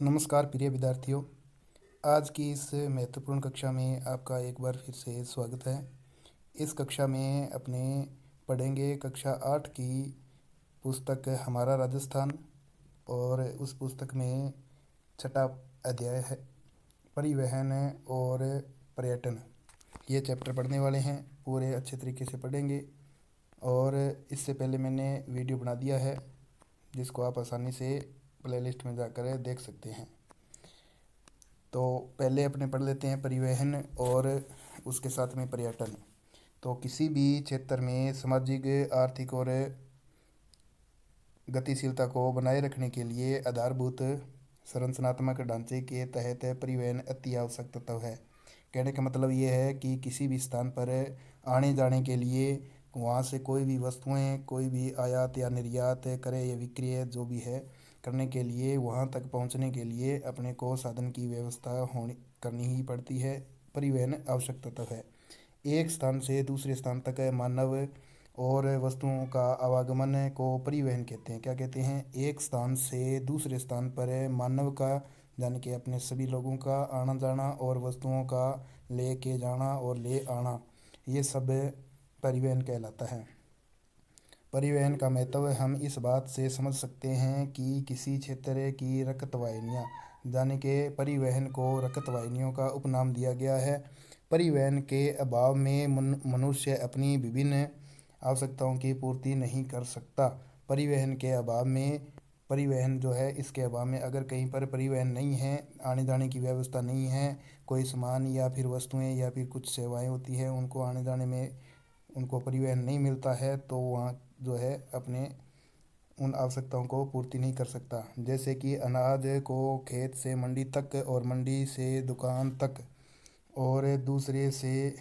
नमस्कार प्रिय विद्यार्थियों। आज की इस महत्वपूर्ण कक्षा में आपका एक बार फिर से स्वागत है। इस कक्षा में अपने पढ़ेंगे कक्षा 8 की पुस्तक हमारा राजस्थान, और उस पुस्तक में छठा अध्याय है परिवहन और पर्यटन। ये चैप्टर पढ़ने वाले हैं, पूरे अच्छे तरीके से पढ़ेंगे। और इससे पहले मैंने वीडियो बना दिया है जिसको आप आसानी से प्लेलिस्ट में जाकर देख सकते हैं। तो पहले अपने पढ़ लेते हैं परिवहन और उसके साथ में पर्यटन। तो किसी भी क्षेत्र में सामाजिक, आर्थिक और गतिशीलता को बनाए रखने के लिए आधारभूत संरचनात्मक ढांचे के तहत परिवहन अति आवश्यक तत्व है। कहने का मतलब ये है कि किसी भी स्थान पर आने जाने के लिए, वहाँ से कोई भी वस्तुएं, कोई भी आयात या निर्यात करे या विक्रय जो भी है करने के लिए, वहाँ तक पहुँचने के लिए अपने को साधन की व्यवस्था होनी करनी ही पड़ती है। परिवहन आवश्यक तत्व है। एक स्थान से दूसरे स्थान तक मानव और वस्तुओं का आवागमन को परिवहन कहते हैं। क्या कहते हैं? एक स्थान से दूसरे स्थान पर मानव का, यानी कि अपने सभी लोगों का आना जाना, और वस्तुओं का ले के जाना और ले आना, ये सब परिवहन कहलाता है। परिवहन का महत्व हम इस बात से समझ सकते हैं कि किसी क्षेत्र की रखत वाहिनियाँ, यानी कि परिवहन को रखत वाहिनियों का उपनाम दिया गया है। परिवहन के अभाव में मनुष्य अपनी विभिन्न आवश्यकताओं की पूर्ति नहीं कर सकता। परिवहन के अभाव में, परिवहन जो है इसके अभाव में, अगर कहीं पर परिवहन नहीं है, आने जाने की व्यवस्था नहीं है, कोई सामान या फिर वस्तुएं या फिर कुछ सेवाएं होती है, उनको आने जाने में उनको परिवहन नहीं मिलता है, तो वहाँ जो है अपने उन आवश्यकताओं को पूर्ति नहीं कर सकता। जैसे कि अनाज को खेत से मंडी तक और मंडी से दुकान तक और दूसरे से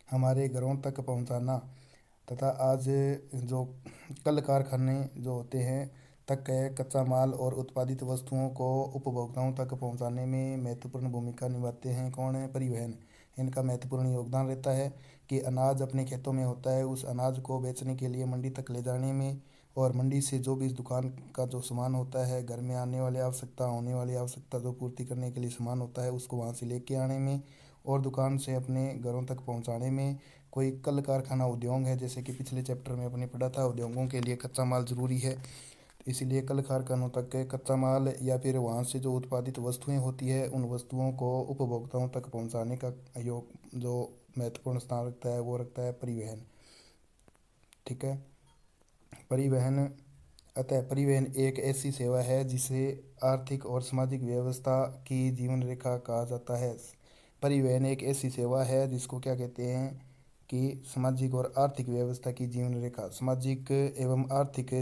हमारे घरों तक पहुंचाना, तथा आज जो कल कारखाने जो होते हैं तक कच्चा माल और उत्पादित वस्तुओं को उपभोक्ताओं तक पहुंचाने में महत्वपूर्ण भूमिका निभाते हैं। कौन है? परिवहन। इनका महत्वपूर्ण योगदान रहता है कि अनाज अपने खेतों में होता है, उस अनाज को बेचने के लिए मंडी तक ले जाने में, और मंडी से जो भी इस दुकान का जो सामान होता है, घर में आने वाली आवश्यकता, होने वाली आवश्यकता जो पूर्ति करने के लिए सामान होता है, उसको वहाँ से लेके आने में और दुकान से अपने घरों तक पहुँचाने में। कोई कल कारखाना उद्योग है, जैसे कि पिछले चैप्टर में अपने पढ़ा था, उद्योगों के लिए कच्चा माल ज़रूरी है, इसीलिए कल कारखानों तक के कच्चा माल या फिर वहाँ से जो उत्पादित वस्तुएं होती है, उन वस्तुओं को उपभोक्ताओं तक पहुँचाने का योग जो महत्वपूर्ण स्थान रखता है, वो रखता है परिवहन। ठीक है। परिवहन, अतः परिवहन एक ऐसी सेवा है जिसे आर्थिक और सामाजिक व्यवस्था की जीवन रेखा कहा जाता है। परिवहन एक ऐसी सेवा है जिसको क्या कहते हैं कि सामाजिक और आर्थिक व्यवस्था की जीवन रेखा, सामाजिक एवं आर्थिक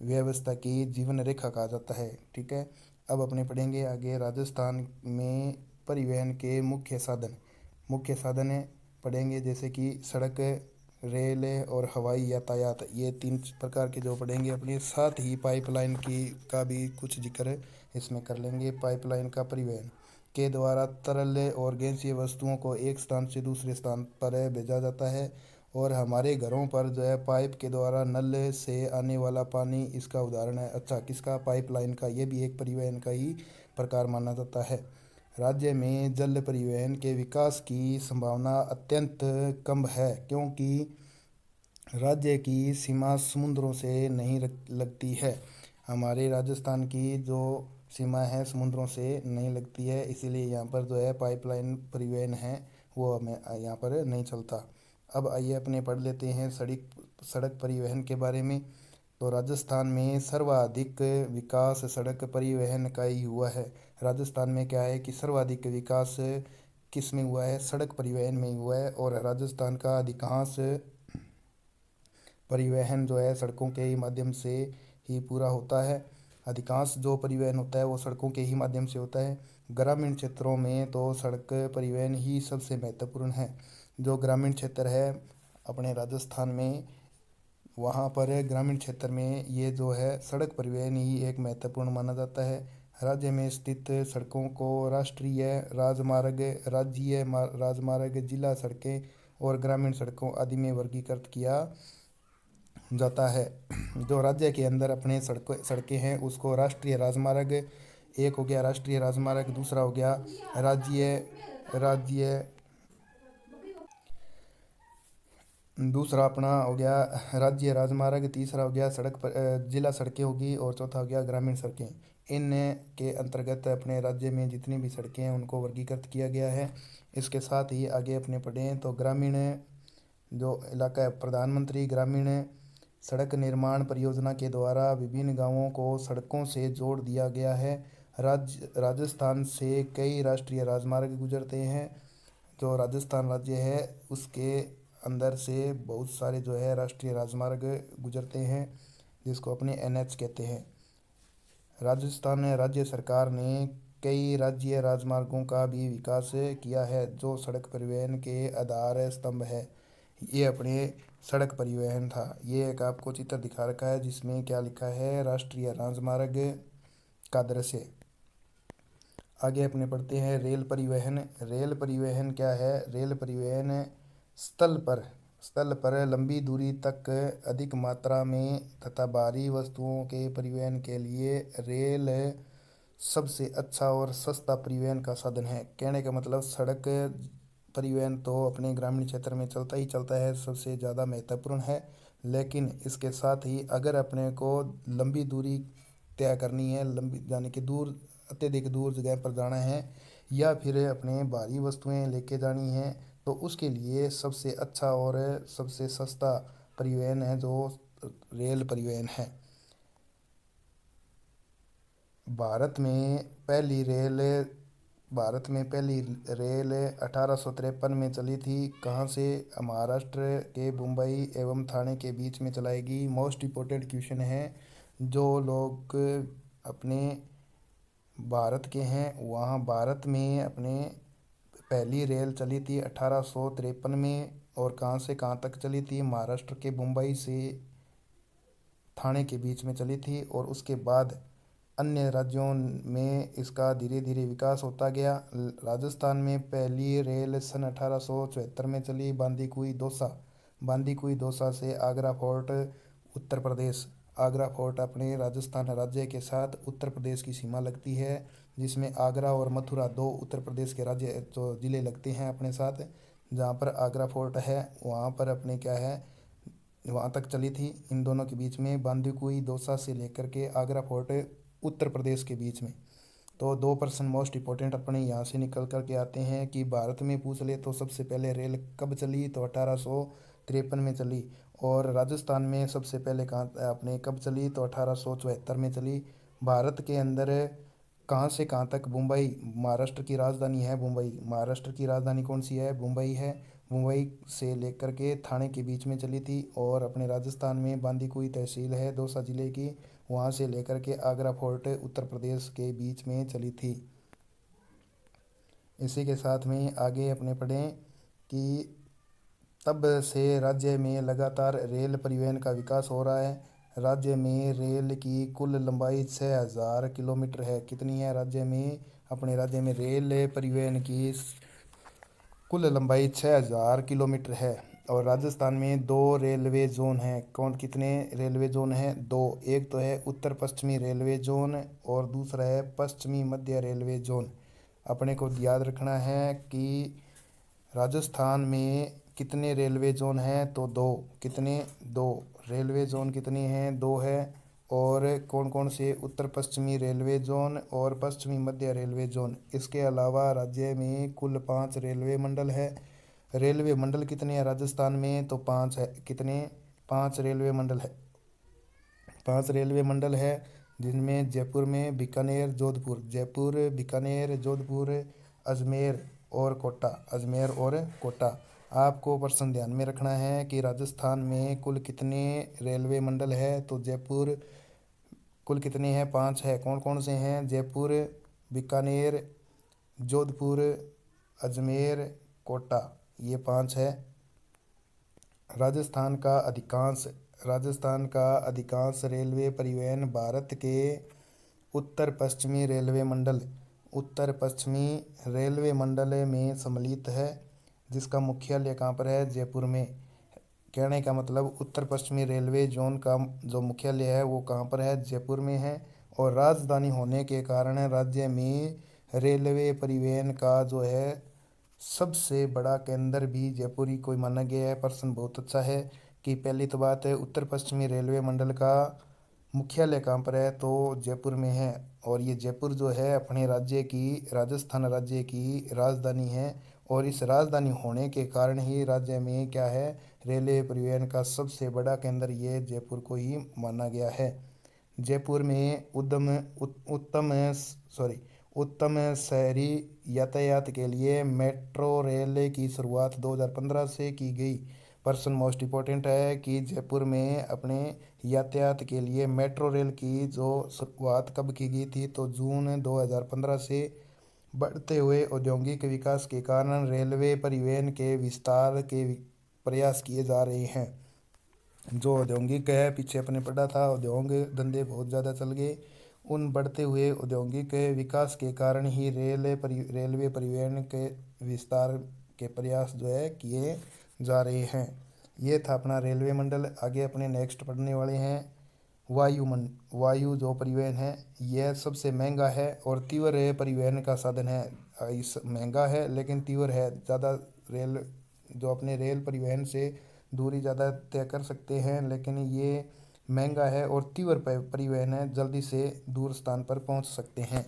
व्यवस्था की जीवन रेखा कहा जाता है। ठीक है। अब अपने पढ़ेंगे आगे राजस्थान में परिवहन के मुख्य साधन। मुख्य साधन पढ़ेंगे जैसे कि सड़क, रेल और हवाई यातायात, ये तीन प्रकार के जो पढ़ेंगे अपने। साथ ही पाइपलाइन की का भी कुछ जिक्र इसमें कर लेंगे। पाइपलाइन का परिवहन के द्वारा तरल और गैसीय वस्तुओं को एक स्थान से दूसरे स्थान पर भेजा जाता है। और हमारे घरों पर जो है पाइप के द्वारा नल से आने वाला पानी इसका उदाहरण है। अच्छा, किसका? पाइपलाइन का। ये भी एक परिवहन का ही प्रकार माना जाता है। राज्य में जल परिवहन के विकास की संभावना अत्यंत कम है, क्योंकि राज्य की सीमा समुद्रों से नहीं लगती है। हमारे राजस्थान की जो सीमा है समुद्रों से नहीं लगती है, इसीलिए यहाँ पर जो है पाइपलाइन परिवहन है वो हमें यहाँ पर नहीं चलता। अब आइए अपने पढ़ लेते हैं सड़क परिवहन के बारे में। तो राजस्थान में सर्वाधिक विकास सड़क परिवहन का ही हुआ है। राजस्थान में क्या है कि सर्वाधिक विकास किस में हुआ है? सड़क परिवहन में ही हुआ है। और राजस्थान का अधिकांश परिवहन जो है सड़कों के ही माध्यम से ही पूरा होता है। अधिकांश जो परिवहन होता है वो सड़कों के ही माध्यम से होता है। ग्रामीण क्षेत्रों में तो सड़क परिवहन ही सबसे महत्वपूर्ण है। जो ग्रामीण क्षेत्र है अपने राजस्थान में, वहाँ पर ग्रामीण क्षेत्र में ये जो है सड़क परिवहन ही एक महत्वपूर्ण माना जाता है। राज्य में स्थित सड़कों को राष्ट्रीय राजमार्ग, राजमार्ग, जिला सड़कें और ग्रामीण सड़कों आदि में वर्गीकृत किया जाता है। जो राज्य के अंदर अपने सड़कें हैं उसको राष्ट्रीय राजमार्ग, एक हो गया राष्ट्रीय राजमार्ग, दूसरा हो गया राज्य राज्य दूसरा अपना हो गया राज्य राजमार्ग, तीसरा हो गया जिला सड़कें होगी, और चौथा हो गया ग्रामीण सड़कें। इन के अंतर्गत अपने राज्य में जितनी भी सड़कें हैं उनको वर्गीकृत किया गया है। इसके साथ ही आगे अपने पढ़ें तो ग्रामीण जो इलाका है, प्रधानमंत्री ग्रामीण सड़क निर्माण परियोजना के द्वारा विभिन्न गांवों को सड़कों से जोड़ दिया गया है। राजस्थान से कई राष्ट्रीय राजमार्ग गुजरते हैं। जो राजस्थान राज्य है उसके अंदर से बहुत सारे जो है राष्ट्रीय राजमार्ग गुजरते हैं, जिसको अपने एनएच कहते हैं। राजस्थान राज्य सरकार ने कई राज्य राजमार्गों का भी विकास किया है, जो सड़क परिवहन के आधार स्तंभ है। ये अपने सड़क परिवहन था। ये एक आपको चित्र दिखा रखा है जिसमें क्या लिखा है, राष्ट्रीय राजमार्ग का दृश्य। आगे अपने पढ़ते हैं रेल परिवहन। रेल परिवहन क्या है? रेल परिवहन स्थल पर लंबी दूरी तक अधिक मात्रा में तथा भारी वस्तुओं के परिवहन के लिए रेल सबसे अच्छा और सस्ता परिवहन का साधन है। कहने का मतलब सड़क परिवहन तो अपने ग्रामीण क्षेत्र में चलता ही चलता है, सबसे ज़्यादा महत्वपूर्ण है। लेकिन इसके साथ ही अगर अपने को लंबी दूरी तय करनी है, लंबी यानी कि दूर, अत्यधिक दूर जगह पर जाना है, या फिर अपने भारी वस्तुएं लेके जानी है, तो उसके लिए सबसे अच्छा और सबसे सस्ता परिवहन है जो रेल परिवहन है। भारत में पहली रेल भारत में पहली रेल 1853 में चली थी। कहाँ से? महाराष्ट्र के मुंबई एवं ठाणे के बीच में चलाएगी। मोस्ट इम्पोर्टेंट क्वेश्चन है। जो लोग अपने भारत के हैं वहाँ भारत में अपने पहली रेल चली थी 1853 में, और कहाँ से कहाँ तक चली थी? महाराष्ट्र के मुंबई से ठाणे के बीच में चली थी, और उसके बाद अन्य राज्यों में इसका धीरे धीरे विकास होता गया। राजस्थान में पहली रेल सन 1874 में चली, बांदीकुई दौसा से आगरा फोर्ट, उत्तर प्रदेश। आगरा फोर्ट अपने राजस्थान राज्य के साथ उत्तर प्रदेश की सीमा लगती है, जिसमें आगरा और मथुरा दो उत्तर प्रदेश के राज्य जो ज़िले लगते हैं अपने साथ। जहाँ पर आगरा फोर्ट है वहाँ पर अपने क्या है, वहाँ तक चली थी। इन दोनों के बीच में बांदीकुई दौसा से लेकर के आगरा फोर्ट उत्तर प्रदेश के बीच में। तो 2% मोस्ट इंपॉर्टेंट अपने यहाँ से निकल कर के आते हैं कि भारत में पूछ ले तो सबसे पहले रेल कब चली, तो 1853 में चली। और राजस्थान में सबसे पहले कहाँ अपने कब चली, तो 1874 में चली। भारत के अंदर कहाँ से कहाँ तक? मुंबई, महाराष्ट्र की राजधानी है मुंबई। महाराष्ट्र की राजधानी कौन सी है? मुंबई है। मुंबई से लेकर के ठाणे के बीच में चली थी। और अपने राजस्थान में बांदीकुई तहसील है दौसा जिले की, वहाँ से लेकर के आगरा फोर्ट उत्तर प्रदेश के बीच में चली थी। इसी के साथ में आगे अपने पढ़ें कि तब से राज्य में लगातार रेल परिवहन का विकास हो रहा है। राज्य में रेल की कुल लंबाई 6000 किलोमीटर है। कितनी है राज्य में? अपने राज्य में रेल परिवहन की कुल लंबाई 6000 किलोमीटर है। और राजस्थान में दो रेलवे जोन हैं। कौन कितने रेलवे जोन हैं? दो। एक तो है उत्तर पश्चिमी रेलवे जोन, और दूसरा है पश्चिमी मध्य रेलवे जोन। अपने को याद रखना है कि राजस्थान में कितने रेलवे जोन हैं, तो दो। कितने? दो। रेलवे जोन कितने हैं? दो है। और कौन कौन से? उत्तर पश्चिमी रेलवे जोन और पश्चिमी मध्य रेलवे जोन। इसके अलावा राज्य में कुल 5 रेलवे मंडल है। रेलवे मंडल कितने हैं राजस्थान में? तो 5 है। कितने? 5 रेलवे मंडल है। 5 रेलवे मंडल है, जिनमें जयपुर, बीकानेर, जोधपुर, अजमेर अजमेर और कोटा। आपको प्रश्न ध्यान में रखना है कि राजस्थान में कुल कितने रेलवे मंडल है, तो जयपुर कुल कितने हैं? 5 है। कौन कौन से हैं? जयपुर, बीकानेर, जोधपुर, अजमेर, कोटा, ये 5 है। राजस्थान का अधिकांश राजस्थान का अधिकांश रेलवे परिवहन भारत के उत्तर पश्चिमी रेलवे मंडल उत्तर पश्चिमी रेलवे मंडल में सम्मिलित है, जिसका मुख्यालय कहाँ पर है? जयपुर में। कहने का मतलब उत्तर पश्चिमी रेलवे जोन का जो मुख्यालय है वो कहाँ पर है, जयपुर में है। और राजधानी होने के कारण राज्य में रेलवे परिवहन का जो है सबसे बड़ा केंद्र भी जयपुर ही को माना गया है। प्रश्न बहुत अच्छा है कि पहली तो बात है उत्तर पश्चिमी रेलवे मंडल का मुख्यालय कहाँ पर है, तो जयपुर में है। और ये जयपुर जो है अपने राज्य की, राजस्थान राज्य की राजधानी है। और इस राजधानी होने के कारण ही राज्य में क्या है, रेलवे परिवहन का सबसे बड़ा केंद्र ये जयपुर को ही माना गया है। जयपुर में उत्तम सॉरी उत्तम शहरी यातायात के लिए मेट्रो रेल की शुरुआत 2015 से की गई। पर्सन मोस्ट इम्पोर्टेंट है कि जयपुर में अपने यातायात के लिए मेट्रो रेल की जो शुरुआत कब की गई थी, तो जून 2015 से। बढ़ते हुए औद्योगिक विकास के कारण रेलवे परिवहन के विस्तार के प्रयास किए जा रहे हैं। जो औद्योगिक है, पीछे अपने पढ़ा था, उद्योग धंधे बहुत ज़्यादा चल गए। उन बढ़ते हुए औद्योगिक विकास के कारण ही रेलवे परिवहन के विस्तार के प्रयास जो है किए जा रहे हैं। ये था अपना रेलवे मंडल। आगे अपने नेक्स्ट पढ़ने वाले हैं वायु जो परिवहन है, यह सबसे महंगा है और तीव्र परिवहन का साधन है। इस महंगा है लेकिन तीव्र है, ज़्यादा रेल जो अपने रेल परिवहन से दूरी ज़्यादा तय कर सकते हैं, लेकिन ये महंगा है और तीव्र परिवहन है, जल्दी से दूर स्थान पर पहुंच सकते हैं।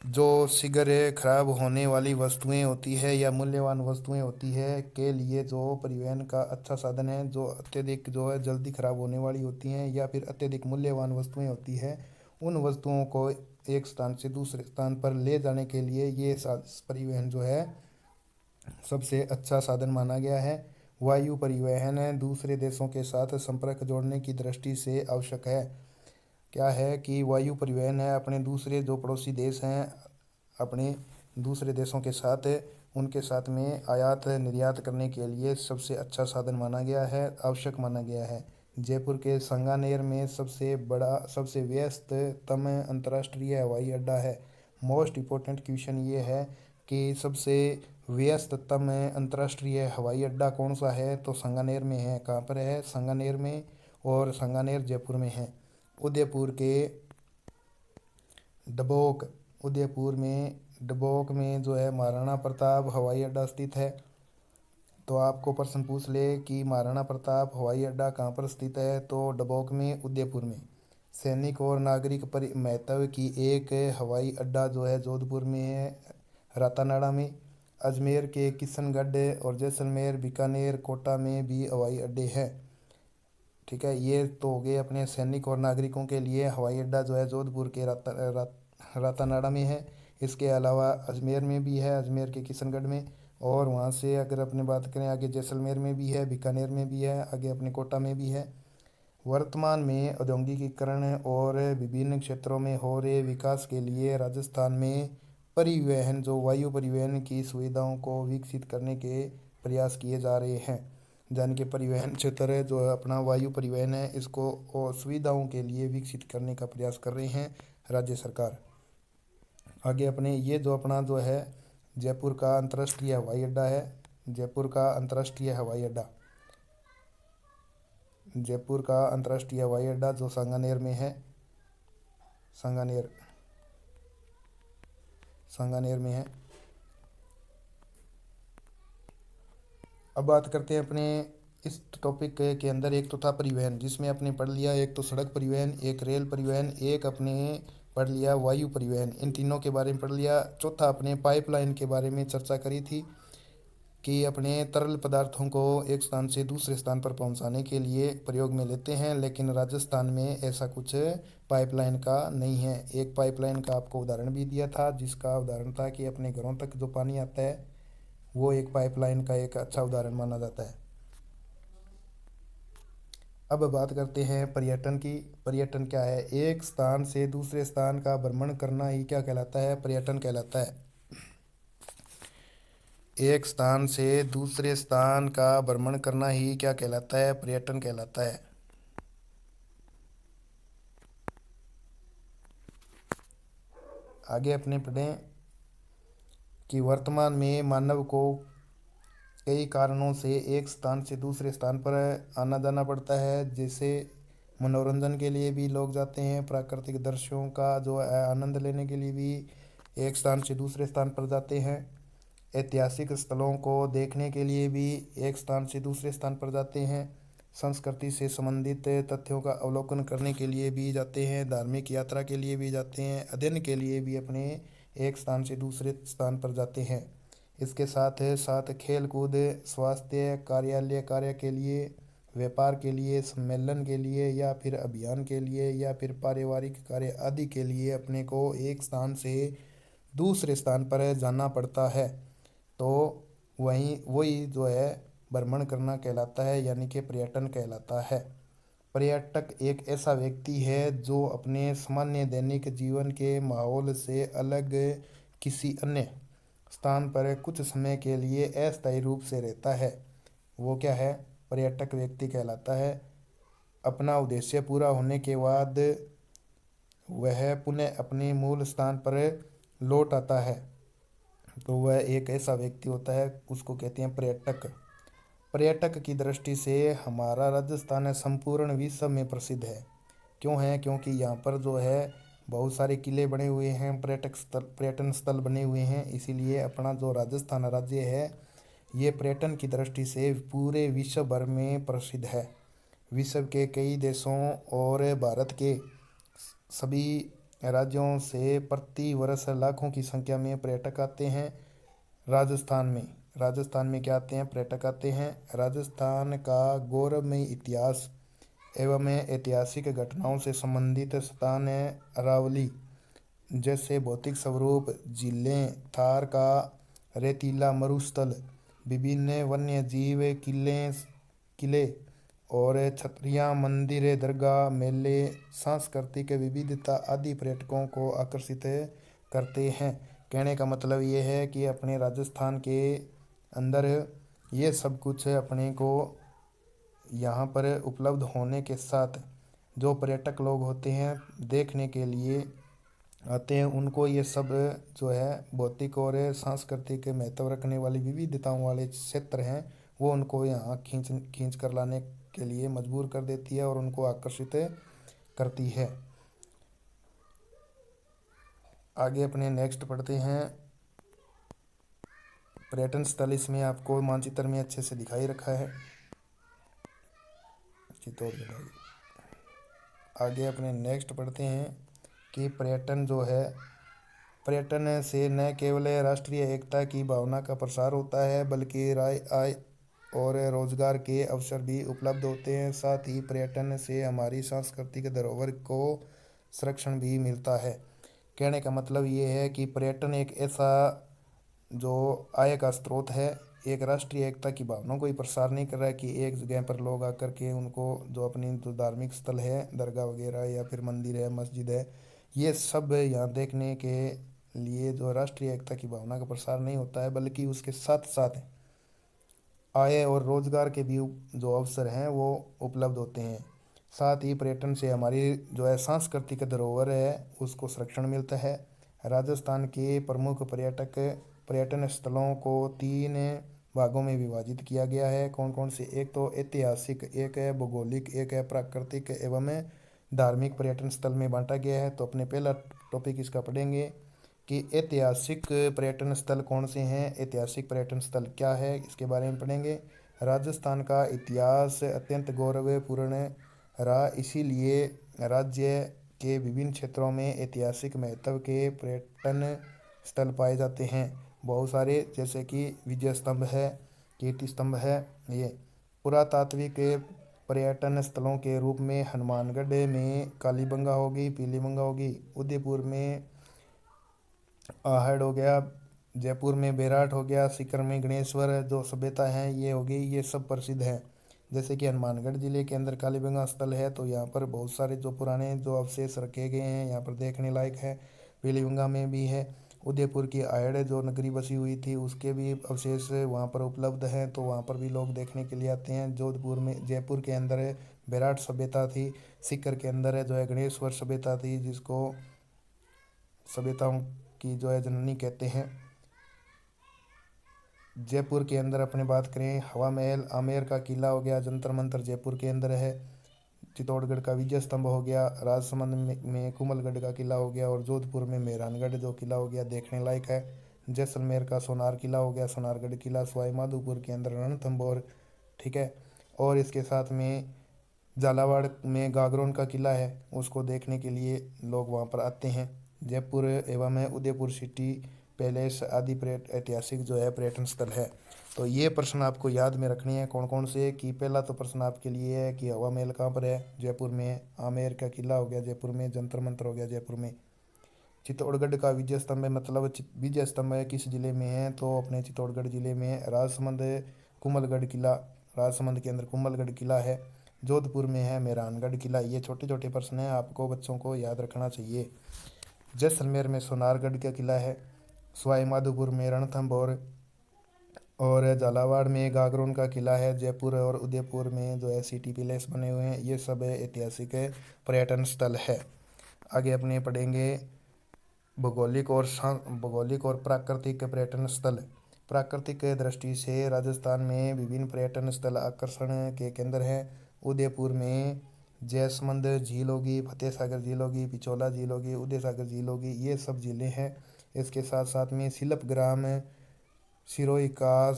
जो शीघ्र खराब होने वाली वस्तुएं होती है या मूल्यवान वस्तुएं होती है के लिए जो परिवहन का अच्छा साधन है, जो अत्यधिक जो है जल्दी खराब होने वाली होती हैं या फिर अत्यधिक मूल्यवान वस्तुएं होती है, उन वस्तुओं को एक स्थान से दूसरे स्थान पर ले जाने के लिए ये परिवहन जो है सबसे अच्छा साधन माना गया है। वायु परिवहन दूसरे देशों के साथ संपर्क जोड़ने की दृष्टि से आवश्यक है। क्या है कि वायु परिवहन है अपने दूसरे जो पड़ोसी देश हैं, अपने दूसरे देशों के साथ उनके साथ में आयात निर्यात करने के लिए सबसे अच्छा साधन माना गया है, आवश्यक माना गया है। जयपुर के सांगानेर में सबसे बड़ा, सबसे व्यस्ततम अंतर्राष्ट्रीय हवाई अड्डा है। मोस्ट इम्पोर्टेंट क्वेश्चन ये है कि सबसे व्यस्ततम अंतर्राष्ट्रीय हवाई अड्डा कौन सा है, तो सांगानेर में है। कहाँ पर है, सांगानेर में। और सांगानेर जयपुर में है। उदयपुर के डबोक उदयपुर में डबोक में जो है महाराणा प्रताप हवाई अड्डा स्थित है। तो आपको प्रश्न पूछ ले कि महाराणा प्रताप हवाई अड्डा कहाँ पर स्थित है, तो डबोक में, उदयपुर में। सैनिक और नागरिक महत्व की एक हवाई अड्डा जो है जोधपुर में है, रातानाडा में। अजमेर के किशनगढ़ और जैसलमेर, बीकानेर, कोटा में भी हवाई अड्डे हैं। ठीक है, ये तो हो गए अपने सैनिक और नागरिकों के लिए। हवाई अड्डा जो है जोधपुर के रातानाडा में है। इसके अलावा अजमेर में भी है, अजमेर के किशनगढ़ में। और वहाँ से अगर अपने बात करें आगे, जैसलमेर में भी है, बीकानेर में भी है, आगे अपने कोटा में भी है। वर्तमान में औद्योगिकीकरण और विभिन्न क्षेत्रों में हो रहे विकास के लिए राजस्थान में परिवहन, जो वायु परिवहन की सुविधाओं को विकसित करने के प्रयास किए जा रहे हैं। यानी कि परिवहन क्षेत्र है जो अपना वायु परिवहन है, इसको और सुविधाओं के लिए विकसित करने का प्रयास कर रहे हैं राज्य सरकार। आगे अपने ये जो अपना जो है जयपुर का अंतर्राष्ट्रीय हवाई अड्डा है, जयपुर का अंतर्राष्ट्रीय हवाई अड्डा, जयपुर का अंतर्राष्ट्रीय हवाई अड्डा जो सांगानेर में है, सांगानेर सांगानेर में है। अब बात करते हैं अपने इस टॉपिक के अंदर, एक तो था परिवहन जिसमें अपने पढ़ लिया, एक तो सड़क परिवहन, एक रेल परिवहन, एक अपने पढ़ लिया वायु परिवहन, इन तीनों के बारे में पढ़ लिया। चौथा अपने पाइपलाइन के बारे में चर्चा करी थी कि अपने तरल पदार्थों को एक स्थान से दूसरे स्थान पर पहुंचाने के लिए प्रयोग में लेते हैं, लेकिन राजस्थान में ऐसा कुछ पाइपलाइन का नहीं है। एक पाइपलाइन का आपको उदाहरण भी दिया था, जिसका उदाहरण था कि अपने घरों तक जो पानी आता है वो एक पाइपलाइन का एक अच्छा उदाहरण माना जाता है। अब बात करते हैं पर्यटन की। पर्यटन क्या है, एक स्थान से दूसरे स्थान का भ्रमण करना ही क्या कहलाता है, पर्यटन कहलाता है। एक स्थान से दूसरे स्थान का भ्रमण करना ही क्या कहलाता है, पर्यटन कहलाता है। आगे अपने पढ़ें कि वर्तमान में मानव को कई कारणों से एक स्थान से दूसरे स्थान पर आना जाना पड़ता है। जैसे मनोरंजन के लिए भी लोग जाते हैं, प्राकृतिक दृश्यों का जो है आनंद लेने के लिए भी एक स्थान से दूसरे स्थान पर जाते हैं। ऐतिहासिक स्थलों को देखने के लिए भी एक स्थान से दूसरे स्थान पर जाते हैं। संस्कृति से संबंधित तथ्यों का अवलोकन करने के लिए भी जाते हैं। धार्मिक यात्रा के लिए भी जाते हैं। अध्ययन के लिए भी अपने एक स्थान से दूसरे स्थान पर जाते हैं। इसके साथ साथ खेल कूद, स्वास्थ्य, कार्यालय कार्य के लिए, व्यापार के लिए, सम्मेलन के लिए या फिर अभियान के लिए या फिर पारिवारिक कार्य आदि के लिए अपने को एक स्थान से दूसरे स्थान पर जाना पड़ता है। तो वहीं वही जो है भ्रमण करना कहलाता है, यानी कि पर्यटन कहलाता है। पर्यटक एक ऐसा व्यक्ति है जो अपने सामान्य दैनिक जीवन के माहौल से अलग किसी अन्य स्थान पर कुछ समय के लिए अस्थायी रूप से रहता है। वो क्या है? पर्यटक व्यक्ति कहलाता है। अपना उद्देश्य पूरा होने के बाद वह पुनः अपने मूल स्थान पर लौट आता है। तो वह एक ऐसा व्यक्ति होता है, उसको कहते हैं पर्यटक। पर्यटक की दृष्टि से हमारा राजस्थान संपूर्ण विश्व में प्रसिद्ध है। क्यों है? क्योंकि यहाँ पर जो है बहुत सारे किले बने हुए हैं, पर्यटन स्थल बने हुए हैं। इसीलिए अपना जो राजस्थान राज्य है ये पर्यटन की दृष्टि से पूरे विश्व भर में प्रसिद्ध है। विश्व के कई देशों और भारत के सभी राज्यों से प्रति वर्ष लाखों की संख्या में पर्यटक आते हैं राजस्थान में क्या आते हैं? पर्यटक आते हैं। राजस्थान का गौरवमय इतिहास एवं ऐतिहासिक घटनाओं से संबंधित स्थान है। अरावली जैसे भौतिक स्वरूप, झीलें, थार का रेतीला मरुस्थल, विभिन्न वन्य जीव, किले और छतरियाँ, मंदिर, दरगाह, मेले, सांस्कृतिक विविधता आदि पर्यटकों को आकर्षित करते हैं। कहने का मतलब ये है कि अपने राजस्थान के अंदर ये सब कुछ अपने को यहाँ पर उपलब्ध होने के साथ जो पर्यटक लोग होते हैं देखने के लिए आते हैं, उनको ये सब जो है भौतिक और सांस्कृतिक महत्व रखने वाली विविधताओं वाले क्षेत्र हैं, वो उनको यहाँ खींच खींच कर लाने के लिए मजबूर कर देती है और उनको आकर्षित करती है। आगे अपने नेक्स्ट पढ़ते हैं। पर्यटन स्थल इसमें आपको मानचित्र में अच्छे से दिखाई रखा है। चित्तौड़ आगे अपने नेक्स्ट पढ़ते हैं कि पर्यटन जो है, पर्यटन से न केवल राष्ट्रीय एकता की भावना का प्रसार होता है बल्कि आय और रोजगार के अवसर भी उपलब्ध होते हैं। साथ ही पर्यटन से हमारी सांस्कृतिक धरोहर को संरक्षण भी मिलता है। कहने का मतलब ये है कि पर्यटन एक ऐसा जो आय का स्रोत है, एक राष्ट्रीय एकता की भावना को ही प्रसार नहीं कर रहा है कि एक जगह पर लोग आकर के उनको जो अपनी जो धार्मिक स्थल है, दरगाह वगैरह या फिर मंदिर है, मस्जिद है, ये सब यहाँ देखने के लिए जो राष्ट्रीय एकता की भावना का प्रसार नहीं होता है, बल्कि उसके साथ साथ आय और रोजगार के भी जो अवसर हैं वो उपलब्ध होते हैं। साथ ही पर्यटन से हमारी जो है सांस्कृतिक धरोहर है उसको संरक्षण मिलता है। राजस्थान के प्रमुख पर्यटन स्थलों को 3 भागों में विभाजित किया गया है। कौन कौन से? एक तो ऐतिहासिक, एक है भौगोलिक, एक है प्राकृतिक एवं धार्मिक पर्यटन स्थल में बांटा गया है। तो अपने पहला टॉपिक इसका पढ़ेंगे कि ऐतिहासिक पर्यटन स्थल कौन से हैं। ऐतिहासिक पर्यटन स्थल क्या है, इसके बारे में पढ़ेंगे। राजस्थान का इतिहास अत्यंत गौरवपूर्ण रहा, इसीलिए राज्य के विभिन्न क्षेत्रों में ऐतिहासिक महत्व के पर्यटन स्थल पाए जाते हैं बहुत सारे, जैसे कि विजय स्तंभ है, कीर्ति स्तंभ है। ये पुरातात्विक पर्यटन स्थलों के रूप में हनुमानगढ़ में कालीबंगा होगी, पीलीबंगा होगी, उदयपुर में आहड़ हो गया, जयपुर में बेराट हो गया, सीकर में गणेश्वर जो सभ्यता है ये हो गई, ये सब प्रसिद्ध है। जैसे कि हनुमानगढ़ जिले के अंदर कालीबंगा स्थल है, तो यहाँ पर बहुत सारे जो पुराने जो अवशेष रखे गए हैं यहाँ पर देखने लायक है। पीलीबंगा में भी है। उदयपुर की आहड़ जो नगरी बसी हुई थी उसके भी अवशेष वहाँ पर उपलब्ध हैं, तो वहाँ पर भी लोग देखने के लिए आते हैं। जोधपुर में, जयपुर के अंदर है बेराट सभ्यता थी। सीकर के अंदर है जो है गणेश्वर सभ्यता थी, जिसको सभ्यताओं की जो है जननी कहते हैं। जयपुर के अंदर अपने बात करें, हवा महल, आमेर का किला हो गया, जंतर मंतर जयपुर के अंदर है। चित्तौड़गढ़ का विजय स्तंभ हो गया, राजसमंद में कुंभलगढ़ का किला हो गया, और जोधपुर में मेहरानगढ़ जो किला हो गया देखने लायक है। जैसलमेर का सोनार किला हो गया, सोनारगढ़ किला। सवाई माधोपुर के अंदर रणथंभौर, ठीक है। और इसके साथ में झालावाड़ में गागरोन का किला है, उसको देखने के लिए लोग वहाँ पर आते हैं। जयपुर एवं उदयपुर सिटी पैलेस आदि ऐतिहासिक जो है पर्यटन स्थल है। तो ये प्रश्न आपको याद में रखनी है कौन कौन से, कि पहला तो प्रश्न आपके लिए है कि हवा महल कहाँ पर है, जयपुर में है। आमेर का किला हो गया जयपुर में, जंतर मंतर हो गया जयपुर में। चित्तौड़गढ़ का विजय स्तंभ है, मतलब विजय स्तंभ है किस जिले में है, तो अपने चित्तौड़गढ़ जिले में है। राजसमंद कुंभलगढ़ किला, राजसमंद के अंदर कुंभलगढ़ किला है। जोधपुर में है मेहरानगढ़ किला। ये छोटे छोटे प्रश्न हैं, आपको बच्चों को याद रखना चाहिए। जैसलमेर में सोनारगढ़ का किला है। सवाई माधोपुर में रणथंभौर और झालावाड़ में गागरोन का किला है। जयपुर और उदयपुर में जो है सिटी पैलेस बने हुए हैं। ये सब ऐतिहासिक पर्यटन स्थल है। आगे अपने पढ़ेंगे भौगोलिक और प्राकृतिक पर्यटन स्थल। प्राकृतिक दृष्टि से राजस्थान में विभिन्न पर्यटन स्थल आकर्षण के केंद्र हैं। उदयपुर में जैसमंद झील होगी, फतेह सागर झील होगी, पिछोला झील होगी, उदय सागर झील होगी, ये सब झीलें हैं। इसके साथ साथ में शिल्प ग्राम सिरोही का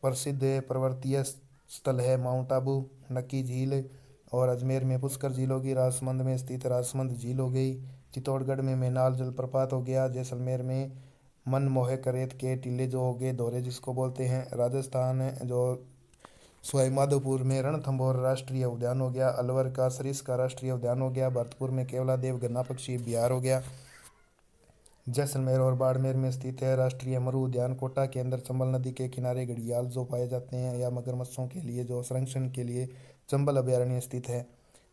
प्रसिद्ध पर्वतीय स्थल है माउंट आबू, नक्की झील। और अजमेर में पुष्कर झील होगी। राजसमंद में स्थित राजसमंद झील हो गई। चित्तौड़गढ़ में मैनाल जलप्रपात हो गया। जैसलमेर में मनमोहक रेत के टीले जो हो गए, दौरे जिसको बोलते हैं। राजस्थान जो सवाई माधोपुर में रणथंभौर राष्ट्रीय उद्यान हो गया। अलवर का सरिस का राष्ट्रीय उद्यान हो गया। भरतपुर में केवला देव गन्ना पक्षी बिहार हो गया। जैसलमेर और बाड़मेर में स्थित है राष्ट्रीय मरु उद्यान। कोटा के अंदर चंबल नदी के किनारे घड़ियाल जो पाए जाते हैं, या मगरमच्छों के लिए जो संरक्षण के लिए चंबल अभयारण्य स्थित है।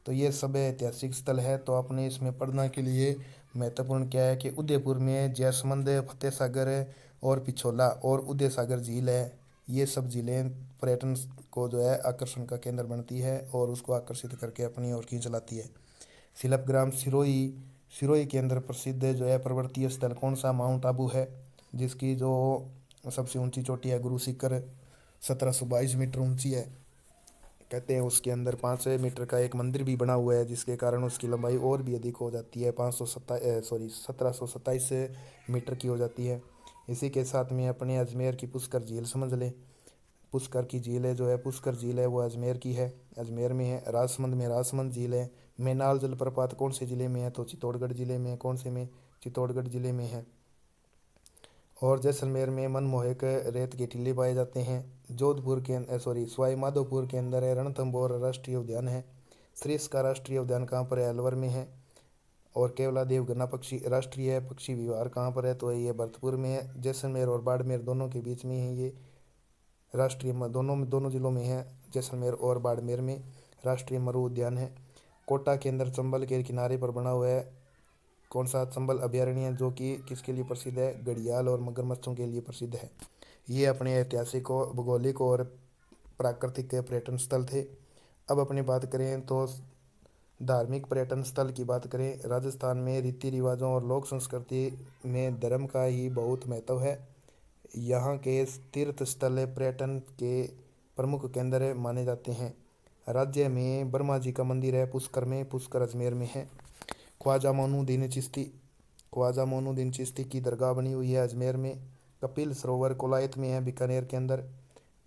तो ये सब ऐतिहासिक स्थल है। तो आपने इसमें पढ़ना के लिए महत्वपूर्ण क्या है कि उदयपुर में जैसमंद, फतेह सागर और पिछोला और उदय सागर झील है। ये सब झीलें पर्यटन को जो है आकर्षण का केंद्र बनती है और उसको आकर्षित करके अपनी ओर खींच लाती है। शिल्पग्राम सिरोही, सिरोही के अंदर प्रसिद्ध जो है पर्वतीय स्थल कौन सा, माउंट आबू है, जिसकी जो सबसे ऊंची चोटी है गुरु शिखर 1722 मीटर ऊंची है। कहते हैं उसके अंदर 5 मीटर का एक मंदिर भी बना हुआ है, जिसके कारण उसकी लंबाई और भी अधिक हो जाती है, 1727 मीटर की हो जाती है। इसी के साथ में अपने अजमेर की पुष्कर झील समझ लें। पुष्कर की झील है जो है, पुष्कर झील है वो अजमेर की है, अजमेर में है। राजसमंद में राजसमंद झील है। मैनाल जलप्रपात कौन से ज़िले में है, तो चित्तौड़गढ़ ज़िले में है। कौन से में, चित्तौड़गढ़ ज़िले में है। और जैसलमेर में मनमोहक रेत के टीले पाए जाते हैं। जोधपुर के सवाई माधोपुर के अंदर है रणथंभौर राष्ट्रीय उद्यान है। सरिस का राष्ट्रीय उद्यान कहाँ पर है, अलवर में है। और केवला देव गन्ना पक्षी राष्ट्रीय पक्षी विहार कहाँ पर है, तो ये भरतपुर में है। जैसलमेर और बाड़मेर दोनों के बीच में है ये राष्ट्रीय, दोनों जिलों में है। जैसलमेर और बाड़मेर में राष्ट्रीय मरु उद्यान है। कोटा के अंदर चंबल के किनारे पर बना हुआ है कौन सा, चंबल अभयारण्य, जो कि किसके लिए प्रसिद्ध है, घड़ियाल और मगरमच्छों के लिए प्रसिद्ध है। ये अपने ऐतिहासिक और भौगोलिक और प्राकृतिक पर्यटन स्थल थे। अब अपनी बात करें तो धार्मिक पर्यटन स्थल की बात करें। राजस्थान में रीति रिवाजों और लोक संस्कृति में धर्म का ही बहुत महत्व है। यहाँ के तीर्थ स्थल पर्यटन के प्रमुख केंद्र माने जाते हैं। राज्य में ब्रह्मा जी का मंदिर है पुष्कर में, पुष्कर अजमेर में है। ख्वाजा मोइनुद्दीन चिश्ती, ख्वाजा मोइनुद्दीन चिश्ती की दरगाह बनी हुई है अजमेर में। कपिल सरोवर कोलायत में है बीकानेर के अंदर।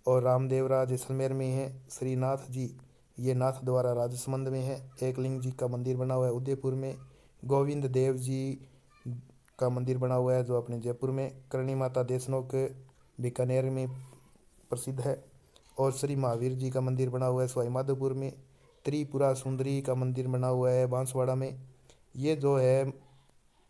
और रामदेवरा जैसलमेर में है। श्रीनाथ जी, ये नाथ द्वारा राजसमंद में है। एकलिंग जी का मंदिर बना हुआ है उदयपुर में। गोविंद देव जी का मंदिर बना हुआ है जो अपने जयपुर में। करणी माता देशनोक बीकानेर में प्रसिद्ध है। और श्री महावीर जी का मंदिर बना हुआ है सवाई माधोपुर में। त्रिपुरा सुंदरी का मंदिर बना हुआ है बांसवाड़ा में। ये जो है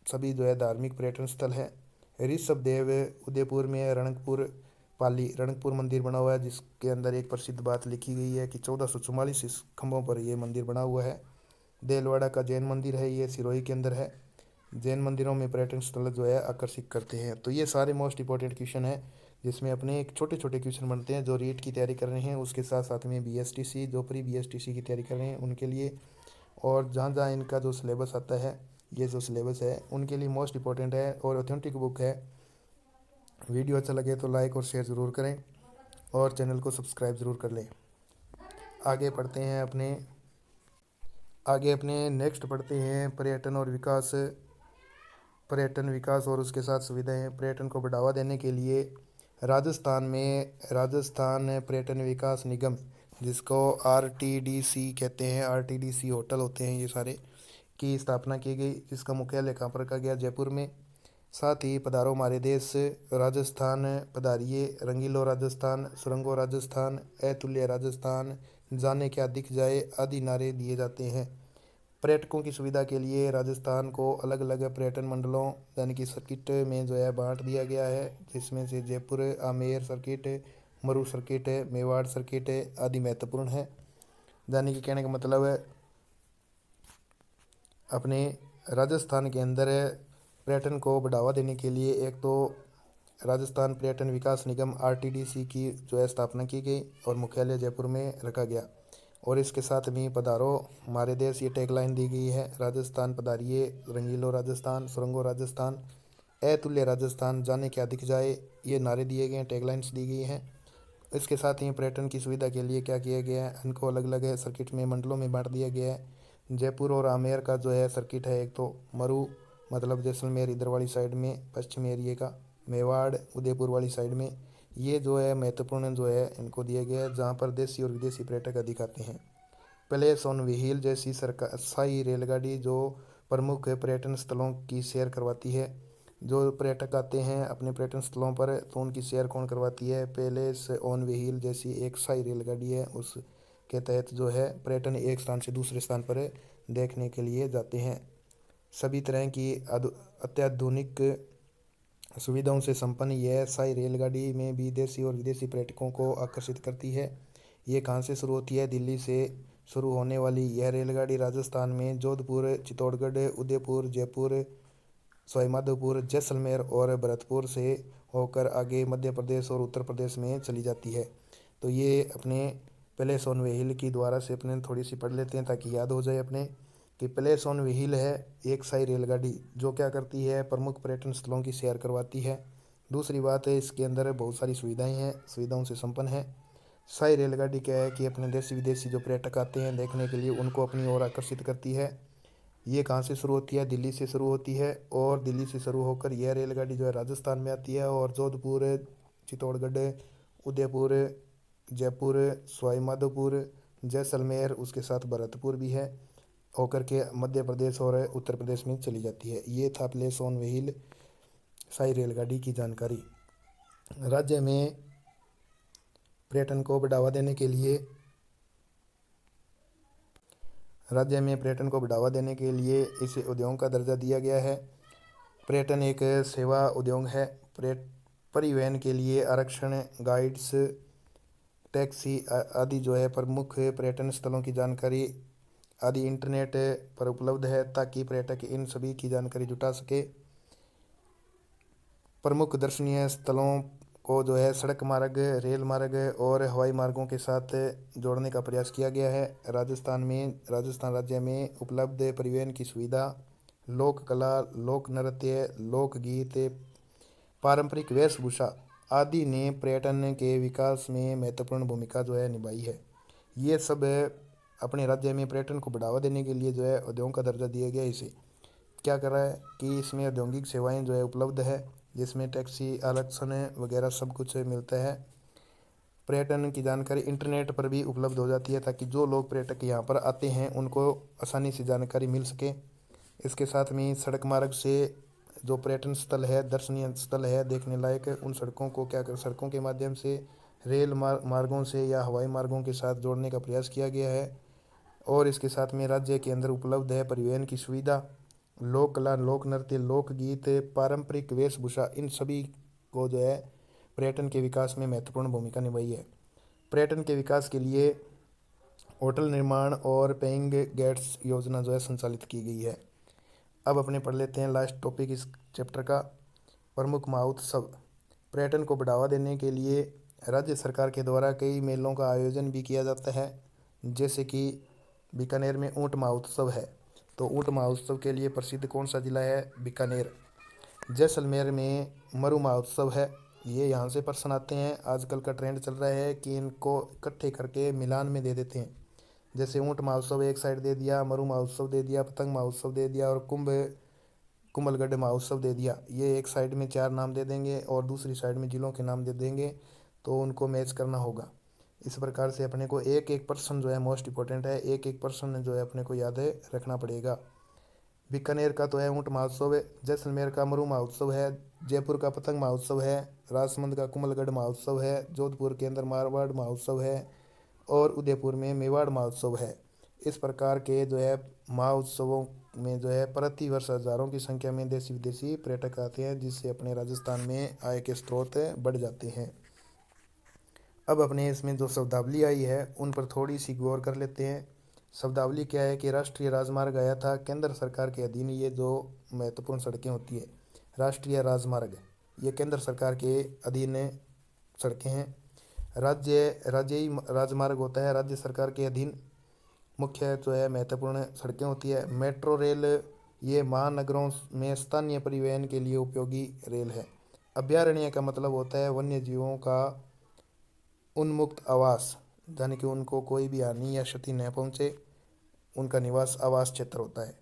सभी जो है धार्मिक पर्यटन स्थल है। ऋषभ देव उदयपुर में है। रणकपुर पाली रणकपुर मंदिर बना हुआ है, जिसके अंदर एक प्रसिद्ध बात लिखी गई है कि 1444 खंभों पर यह मंदिर बना हुआ है। देलवाड़ा का जैन मंदिर है, ये सिरोही के अंदर है। जैन मंदिरों में पर्यटन स्थल जो है आकर्षित करते हैं। तो ये सारे मोस्ट इंपॉर्टेंट क्वेश्चन है, जिसमें अपने एक छोटे छोटे क्वेश्चन बनते हैं जो रीट की तैयारी कर रहे हैं, उसके साथ साथ में BSTC जो प्री BSTC की तैयारी कर रहे हैं उनके लिए। और जहाँ जहाँ इनका जो सिलेबस आता है, ये जो सिलेबस है उनके लिए मोस्ट इंपॉर्टेंट है और ऑथेंटिक बुक है। वीडियो अच्छा लगे तो लाइक और शेयर ज़रूर करें और चैनल को सब्सक्राइब ज़रूर कर लें। आगे पढ़ते हैं अपने नेक्स्ट पढ़ते हैं पर्यटन विकास और उसके साथ सुविधाएं। पर्यटन को बढ़ावा देने के लिए राजस्थान पर्यटन विकास निगम, जिसको आरटीडीसी कहते हैं, आरटीडीसी होटल होते हैं ये सारे, की स्थापना की गई, जिसका मुख्यालय कहाँ पर रखा गया, जयपुर में। साथ ही पधारो हमारे देश राजस्थान, पधारिए रंगीलो राजस्थान, सुरंगो राजस्थान, अतुल्य राजस्थान, जाने क्या दिख जाए आदि नारे दिए जाते हैं। पर्यटकों की सुविधा के लिए राजस्थान को अलग अलग पर्यटन मंडलों यानी कि सर्किट में जो है बांट दिया गया है, जिसमें से जयपुर आमेर सर्किट, मरू सर्किट, मेवाड़ सर्किट आदि महत्वपूर्ण है। यानी कि कहने का मतलब है अपने राजस्थान के अंदर पर्यटन को बढ़ावा देने के लिए एक तो राजस्थान पर्यटन विकास निगम आरटीडीसी की जो है स्थापना की गई और मुख्यालय जयपुर में रखा गया। और इसके साथ में पधारो हमारे देश ये टैगलाइन दी गई है, राजस्थान पधारिए रंगीलो राजस्थान, सुरंगो राजस्थान, अतुल्य राजस्थान, जाने क्या दिख जाए, ये नारे दिए गए हैं, टैगलाइंस दी गई हैं। इसके साथ ही पर्यटन की सुविधा के लिए क्या किया गया है, इनको अलग अलग सर्किट में मंडलों में बांट दिया गया है। जयपुर और आमेर का जो है सर्किट है, एक तो मरू मतलब जैसलमेर इधर वाली साइड में पश्चिमी एरिए का, मेवाड़ उदयपुर वाली साइड में, ये जो है महत्वपूर्ण जो है इनको दिया गया है, जहाँ पर देशी और विदेशी पर्यटक अधिक आते हैं। प्लेस ऑन व्हील जैसी सरकार स्थायी रेलगाड़ी जो प्रमुख पर्यटन स्थलों की सैर करवाती है। जो पर्यटक आते हैं अपने पर्यटन स्थलों पर तो उनकी सैर कौन करवाती है, प्लेस ऑन व्हील जैसी एक स्थायी रेलगाड़ी है, उसके तहत जो है पर्यटन एक स्थान से दूसरे स्थान पर देखने के लिए जाते हैं। सभी तरह की अत्याधुनिक सुविधाओं से संपन्न यह स्थायी रेलगाड़ी में भी देशी और विदेशी पर्यटकों को आकर्षित करती है। ये कहाँ से शुरू होती है, दिल्ली से शुरू होने वाली यह रेलगाड़ी राजस्थान में जोधपुर, चित्तौड़गढ़, उदयपुर, जयपुर, सवाईमाधोपुर, जैसलमेर और भरतपुर से होकर आगे मध्य प्रदेश और उत्तर प्रदेश में चली जाती है। तो ये अपने प्लेस ऑन व्हील की द्वारा से अपने थोड़ी सी पढ़ लेते हैं ताकि याद हो जाए अपने कि प्लेस ऑन व्हील है एक साई रेलगाड़ी जो क्या करती है, प्रमुख पर्यटन स्थलों की सैर करवाती है। दूसरी बात है इसके अंदर बहुत सारी सुविधाएं हैं, सुविधाओं से संपन्न है। साई रेलगाड़ी क्या है कि अपने देशी विदेशी जो पर्यटक आते हैं देखने के लिए उनको अपनी ओर आकर्षित करती है। ये कहाँ से शुरू होती है, दिल्ली से शुरू होती है और दिल्ली से शुरू होकर यह रेलगाड़ी जो है राजस्थान में आती है और जोधपुर, चित्तौड़गढ़, उदयपुर, जयपुर, सवाई माधोपुर, जैसलमेर, उसके साथ भरतपुर भी है, होकर के मध्य प्रदेश और उत्तर प्रदेश में चली जाती है। ये था प्लेस ऑन व्हील साई रेलगाड़ी की जानकारी। राज्य में पर्यटन को बढ़ावा देने के लिए इस उद्योग का दर्जा दिया गया है। पर्यटन एक सेवा उद्योग है। परिवहन के लिए आरक्षण, गाइड्स, टैक्सी आदि जो है प्रमुख पर्यटन स्थलों की जानकारी आदि इंटरनेट पर उपलब्ध है ताकि पर्यटक इन सभी की जानकारी जुटा सके। प्रमुख दर्शनीय स्थलों को जो है सड़क मार्ग, रेल मार्ग और हवाई मार्गों के साथ जोड़ने का प्रयास किया गया है। राजस्थान राज्य में उपलब्ध परिवहन की सुविधा, लोक कला, लोक नृत्य, लोकगीत, पारंपरिक वेशभूषा आदि ने पर्यटन के विकास में महत्वपूर्ण भूमिका जो है निभाई है। ये सब अपने राज्य में पर्यटन को बढ़ावा देने के लिए जो है उद्योग का दर्जा दिया गया है। इसे क्या कर रहा है कि इसमें औद्योगिक सेवाएं जो है उपलब्ध है, जिसमें टैक्सी, आरक्षण वगैरह सब कुछ मिलता है। पर्यटन की जानकारी इंटरनेट पर भी उपलब्ध हो जाती है ताकि जो लोग पर्यटक यहाँ पर आते हैं उनको आसानी से जानकारी मिल सके। इसके साथ में सड़क मार्ग से जो पर्यटन स्थल है, दर्शनीय स्थल है देखने लायक, उन सड़कों को क्या कर सड़कों के माध्यम से रेल मार्गों से या हवाई मार्गों के साथ जोड़ने का प्रयास किया गया है। और इसके साथ में राज्य के अंदर उपलब्ध है परिवहन की सुविधा, लोक कला, लोक नृत्य, लोकगीत, पारंपरिक वेशभूषा, इन सभी को जो है पर्यटन के विकास में महत्वपूर्ण भूमिका निभाई है। पर्यटन के विकास के लिए होटल निर्माण और पेइंग गेट्स योजना जो है संचालित की गई है। अब अपने पढ़ लेते हैं लास्ट टॉपिक इस चैप्टर का, प्रमुख महोत्सव। पर्यटन को बढ़ावा देने के लिए राज्य सरकार के द्वारा कई मेलों का आयोजन भी किया जाता है, जैसे कि बीकानेर में ऊंट महोत्सव है। तो ऊंट महोत्सव के लिए प्रसिद्ध कौन सा जिला है, बीकानेर। जैसलमेर में मरु महोत्सव है। ये यहाँ से प्रश्न आते हैं। आजकल का ट्रेंड चल रहा है कि इनको इकट्ठे करके मिलान में दे देते हैं। जैसे ऊंट महोत्सव एक साइड दे दिया, मरु महोत्सव दे दिया, पतंग महोत्सव दे दिया और कुंभलगढ़ महोत्सव दे दिया। ये एक साइड में चार नाम दे देंगे और दूसरी साइड में जिलों के नाम दे देंगे, तो उनको मैच करना होगा। इस प्रकार से अपने को एक एक पर्सन जो है मोस्ट इंपॉर्टेंट है, एक एक पर्सन जो है अपने को याद है रखना पड़ेगा। बीकानेर का तो है ऊंट महोत्सव है, जैसलमेर का मरु महोत्सव है, जयपुर का पतंग महोत्सव है, राजसमंद का कुंभलगढ़ महोत्सव है, जोधपुर के अंदर मारवाड़ महोत्सव है और उदयपुर में मेवाड़ महोत्सव है। इस प्रकार के जो है महोत्सवों में जो है प्रति वर्ष हजारों की संख्या में देशी विदेशी पर्यटक आते हैं, जिससे अपने राजस्थान में आय के स्रोत बढ़ जाते हैं। अब अपने इसमें जो शब्दावली आई है उन पर थोड़ी सी गौर कर लेते हैं। शब्दावली क्या है कि राष्ट्रीय राजमार्ग आया था केंद्र सरकार के अधीन। ये जो महत्वपूर्ण सड़कें होती है राष्ट्रीय राजमार्ग, ये केंद्र सरकार के अधीन सड़कें हैं। राज्यीय राजमार्ग होता है राज्य सरकार के अधीन। मुख्य जो है महत्वपूर्ण सड़कें होती है। मेट्रो रेल, ये महानगरों में स्थानीय परिवहन के लिए उपयोगी रेल है। अभयारण्य का मतलब होता है वन्य जीवों का उन्मुक्त आवास, यानी कि उनको कोई भी हानि या क्षति न पहुंचे, उनका निवास आवास क्षेत्र होता है।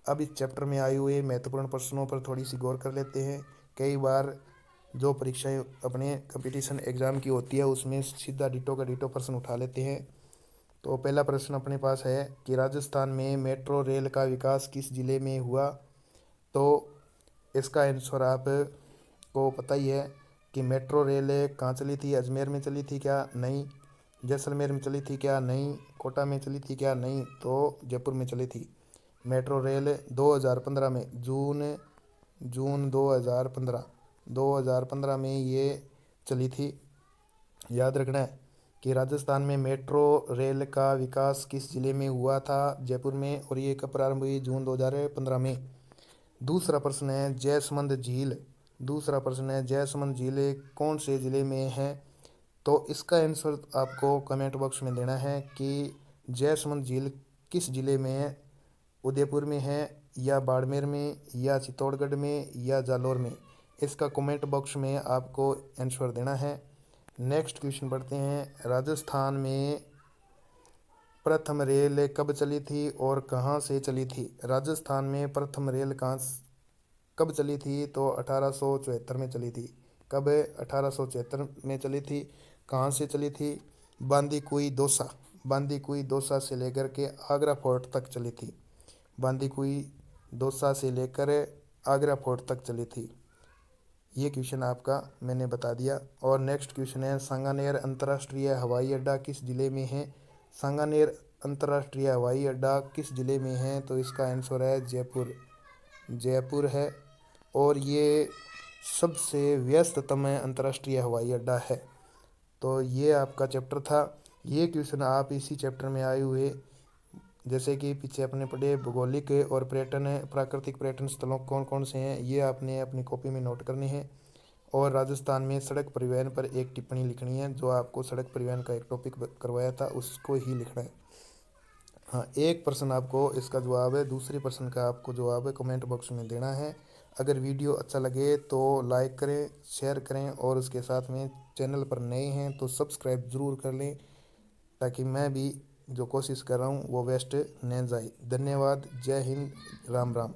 अब इस चैप्टर में आए हुए महत्वपूर्ण प्रश्नों पर थोड़ी सी गौर कर लेते हैं। कई बार जो परीक्षाएं अपने कंपटीशन एग्जाम की होती है उसमें सीधा डिटो का डिटो प्रश्न उठा लेते हैं। तो पहला प्रश्न अपने पास है कि राजस्थान में मेट्रो रेल का विकास किस जिले में हुआ। तो इसका आंसर आप को पता ही है कि मेट्रो रेल कहाँ चली थी। अजमेर में चली थी क्या? नहीं। जैसलमेर में चली थी क्या? नहीं। कोटा में चली थी क्या? नहीं। तो जयपुर में चली थी। मेट्रो रेल 2015 में जून जून 2015 में ये चली थी। याद रखना है कि राजस्थान में मेट्रो रेल का विकास किस जिले में हुआ था? जयपुर में। और ये कब प्रारंभ हुई? जून 2015 में। दूसरा प्रश्न है जयसमंद झील। दूसरा प्रश्न है जयसमंद झील कौन से ज़िले में है? तो इसका आंसर आपको कमेंट बॉक्स में देना है कि जयसमंद झील किस ज़िले में है। उदयपुर में है या बाड़मेर में या चित्तौड़गढ़ में या जालौर में? इसका कमेंट बॉक्स में आपको आंसर देना है। नेक्स्ट क्वेश्चन पढ़ते हैं। राजस्थान में प्रथम रेल कब चली थी और कहाँ से चली थी? राजस्थान में प्रथम रेल कब चली थी? तो 1874 में चली थी। कब? 1874 में चली थी। कहाँ से चली थी? बांदीकुई दौसा से लेकर के आगरा फोर्ट तक चली थी। बांदीकुई दौसा से लेकर आगरा फोर्ट तक चली थी। ये क्वेश्चन आपका मैंने बता दिया। और नेक्स्ट क्वेश्चन है सांगानेर अंतर्राष्ट्रीय हवाई अड्डा किस जिले में है? सांगानेर अंतर्राष्ट्रीय हवाई अड्डा किस जिले में है? तो इसका आंसर है जयपुर। जयपुर है और ये सबसे व्यस्ततम अंतर्राष्ट्रीय हवाई अड्डा है। तो ये आपका चैप्टर था। ये क्वेश्चन आप इसी चैप्टर में आए हुए, जैसे कि पीछे अपने पढ़े भौगोलिक और पर्यटन प्राकृतिक पर्यटन स्थलों कौन कौन से हैं, ये आपने अपनी कॉपी में नोट करने हैं। और राजस्थान में सड़क परिवहन पर एक टिप्पणी लिखनी है। जो आपको सड़क परिवहन का एक टॉपिक करवाया था उसको ही लिखना है। हाँ, एक प्रश्न आपको इसका जवाब है, दूसरे प्रश्न का आपको जवाब है कमेंट बॉक्स में देना है। अगर वीडियो अच्छा लगे तो लाइक करें, शेयर करें और उसके साथ में चैनल पर नए हैं तो सब्सक्राइब ज़रूर कर लें, ताकि मैं भी जो कोशिश कर रहा हूँ वो वेस्ट न जाए। धन्यवाद। जय हिंद। राम राम।